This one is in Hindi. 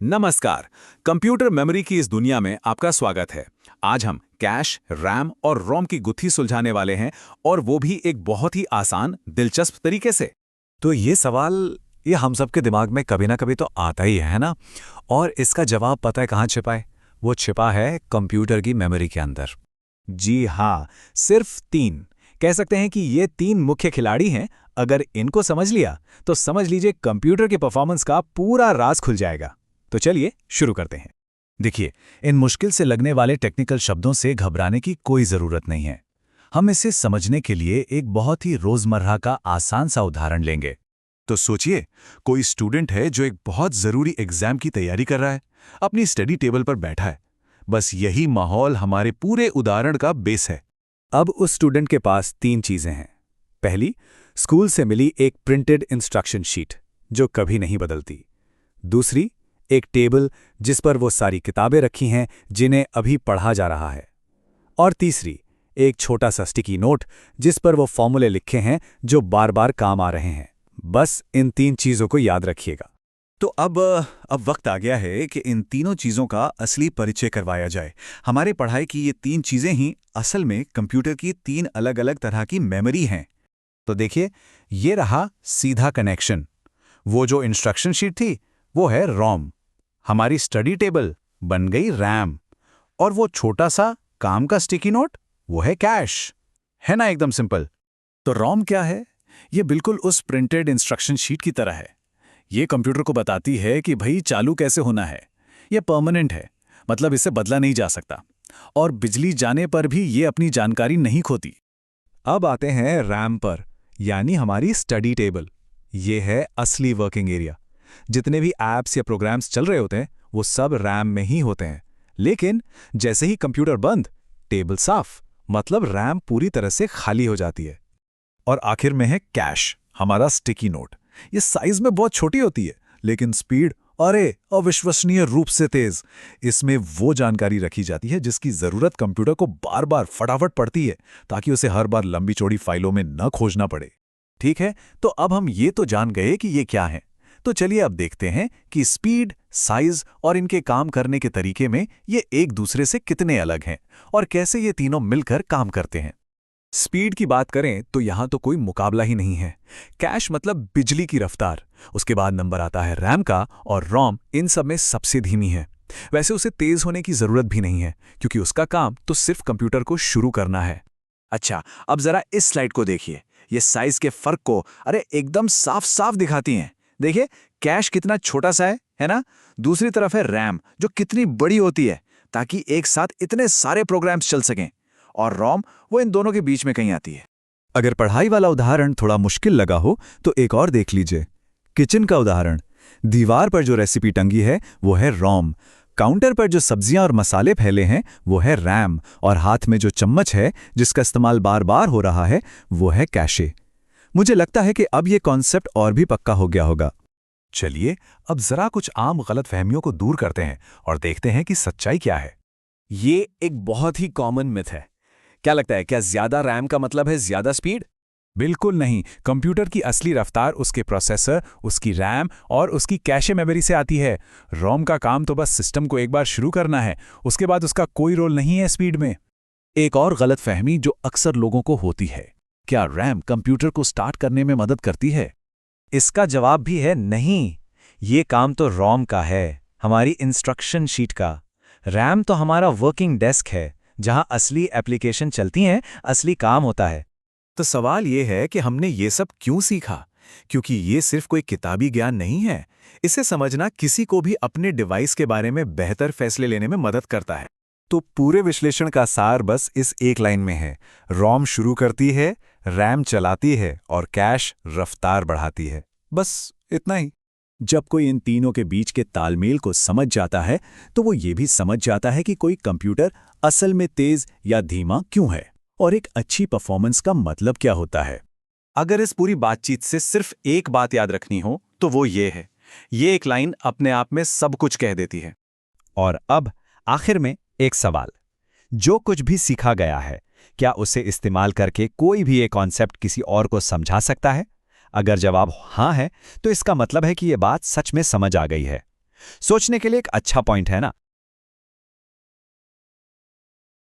नमस्कार। कंप्यूटर मेमोरी की इस दुनिया में आपका स्वागत है। आज हम कैश, रैम और रोम की गुत्थी सुलझाने वाले हैं, और वो भी एक बहुत ही आसान, दिलचस्प तरीके से। तो ये सवाल ये हम सबके दिमाग में कभी ना कभी तो आता ही है ना। और इसका जवाब पता है कहाँ छिपा है? वो छिपा है कंप्यूटर की मेमोरी के अंदर। जी हाँ, सिर्फ 3। कह सकते हैं कि ये 3 मुख्य खिलाड़ी हैं। अगर इनको समझ लिया तो समझ लीजिए कंप्यूटर के परफॉर्मेंस का पूरा राज खुल जाएगा। तो चलिए शुरू करते हैं। देखिए, इन मुश्किल से लगने वाले टेक्निकल शब्दों से घबराने की कोई ज़रूरत नहीं है। हम इसे समझने के लिए एक बहुत ही रोज़मर्रा का आसान सा उदाहरण लेंगे। तो सोचिए, कोई स्टूडेंट है जो एक बहुत ज़रूरी एग्जाम की तैयारी कर रहा है, अपनी स्टडी टेबल पर बैठा है। बस यही माहौल हमारे पूरे उदाहरण का बेस है। अब उस स्टूडेंट के पास 3 चीज़ें हैं। पहली, स्कूल से मिली एक प्रिंटेड इंस्ट्रक्शन शीट जो कभी नहीं बदलती। दूसरी, एक टेबल जिस पर वो सारी किताबें रखी हैं जिन्हें अभी पढ़ा जा रहा है। और तीसरी, एक छोटा सा स्टिकी नोट जिस पर वो फॉर्मूले लिखे हैं जो बार बार काम आ रहे हैं। बस इन 3 चीज़ों को याद रखिएगा। तो अब वक्त आ गया है कि इन तीनों चीज़ों का असली परिचय करवाया जाए। हमारे पढ़ाई की ये 3 चीज़ें ही असल में कंप्यूटर की 3 अलग अलग तरह की मेमोरी हैं। तो देखिए, ये रहा सीधा कनेक्शन। वो जो इंस्ट्रक्शन शीट थी वो है रोम। हमारी स्टडी टेबल बन गई रैम। और वो छोटा सा काम का स्टिकी नोट वो है कैश। है ना एकदम सिंपल। तो रोम क्या है? ये बिल्कुल उस प्रिंटेड इंस्ट्रक्शन शीट की तरह है। ये कंप्यूटर को बताती है कि भाई चालू कैसे होना है। ये परमानेंट है, मतलब इसे बदला नहीं जा सकता। और बिजली जाने पर भी ये अपनी जानकारी नहीं खोती। अब आते हैं रैम पर, यानी हमारी स्टडी टेबल। ये है असली वर्किंग एरिया। जितने भी ऐप्स या प्रोग्राम्स चल रहे होते हैं वो सब रैम में ही होते हैं। लेकिन जैसे ही कंप्यूटर बंद, टेबल साफ, मतलब रैम पूरी तरह से खाली हो जाती है। और आखिर में है कैश, हमारा स्टिकी नोट। ये साइज में बहुत छोटी होती है, लेकिन स्पीड अरे अविश्वसनीय रूप से तेज। इसमें वो जानकारी रखी जाती है जिसकी जरूरत कंप्यूटर को बार बार फटाफट पड़ती है, ताकि उसे हर बार लंबी चौड़ी फाइलों में न खोजना पड़े। ठीक है, तो अब हम ये तो जान गए कि ये क्या है। तो चलिए अब देखते हैं कि स्पीड, साइज और इनके काम करने के तरीके में ये एक दूसरे से कितने अलग हैं और कैसे ये तीनों मिलकर काम करते हैं। स्पीड की बात करें तो यहां तो कोई मुकाबला ही नहीं है। कैश मतलब बिजली की रफ्तार। उसके बाद नंबर आता है रैम का, और रोम इन सब में सबसे धीमी है। वैसे उसे तेज होने की जरूरत भी नहीं है, क्योंकि उसका काम तो सिर्फ कंप्यूटर को शुरू करना है। अच्छा, अब जरा इस स्लाइड को देखिए। ये साइज के फर्क को एकदम साफ साफ दिखाती हैं। देखिए, कैश कितना छोटा सा है ना। दूसरी तरफ है रैम, जो कितनी बड़ी होती है ताकि एक साथ इतने सारे प्रोग्राम्स चल सकें। और रोम वो इन दोनों के बीच में कहीं आती है। अगर पढ़ाई वाला उदाहरण थोड़ा मुश्किल लगा हो तो एक और देख लीजिए, किचन का उदाहरण। दीवार पर जो रेसिपी टंगी है वो है रोम। काउंटर पर जो सब्जियां और मसाले फैले हैं वो है रैम। और हाथ में जो चम्मच है जिसका इस्तेमाल बार बार हो रहा है वो है कैशे। मुझे लगता है कि अब ये कॉन्सेप्ट और भी पक्का हो गया होगा। चलिए अब जरा कुछ आम गलतफहमियों को दूर करते हैं और देखते हैं कि सच्चाई क्या है। ये एक बहुत ही कॉमन मिथ है। क्या लगता है, क्या ज्यादा रैम का मतलब है ज्यादा स्पीड? बिल्कुल नहीं। कंप्यूटर की असली रफ्तार उसके प्रोसेसर, उसकी रैम और उसकी कैशे मेमोरी से आती है। रोम का काम तो बस सिस्टम को एक बार शुरू करना है, उसके बाद उसका कोई रोल नहीं है स्पीड में। एक और गलतफहमी जो अक्सर लोगों को होती है, क्या रैम कंप्यूटर को स्टार्ट करने में मदद करती है? इसका जवाब भी है नहीं। ये काम तो रोम का है, हमारी इंस्ट्रक्शन शीट का। रैम तो हमारा वर्किंग डेस्क है, जहां असली एप्लीकेशन चलती हैं, असली काम होता है। तो सवाल ये है कि हमने ये सब क्यों सीखा? क्योंकि ये सिर्फ कोई किताबी ज्ञान नहीं है। इसे समझना किसी को भी अपने डिवाइस के बारे में बेहतर फैसले लेने में मदद करता है। तो पूरे विश्लेषण का सार बस इस एक लाइन में है। रोम शुरू करती है, रैम चलाती है और कैश रफ्तार बढ़ाती है। बस इतना ही। जब कोई इन तीनों के बीच के तालमेल को समझ जाता है तो वो ये भी समझ जाता है कि कोई कंप्यूटर असल में तेज या धीमा क्यों है और एक अच्छी परफॉर्मेंस का मतलब क्या होता है। अगर इस पूरी बातचीत से सिर्फ एक बात याद रखनी हो तो वो ये है, ये एक लाइन अपने आप में सब कुछ कह देती है। और अब आखिर में एक सवाल, जो कुछ भी सीखा गया है क्या उसे इस्तेमाल करके कोई भी ये कॉन्सेप्ट किसी और को समझा सकता है? अगर जवाब हाँ है तो इसका मतलब है कि ये बात सच में समझ आ गई है। सोचने के लिए एक अच्छा पॉइंट है ना।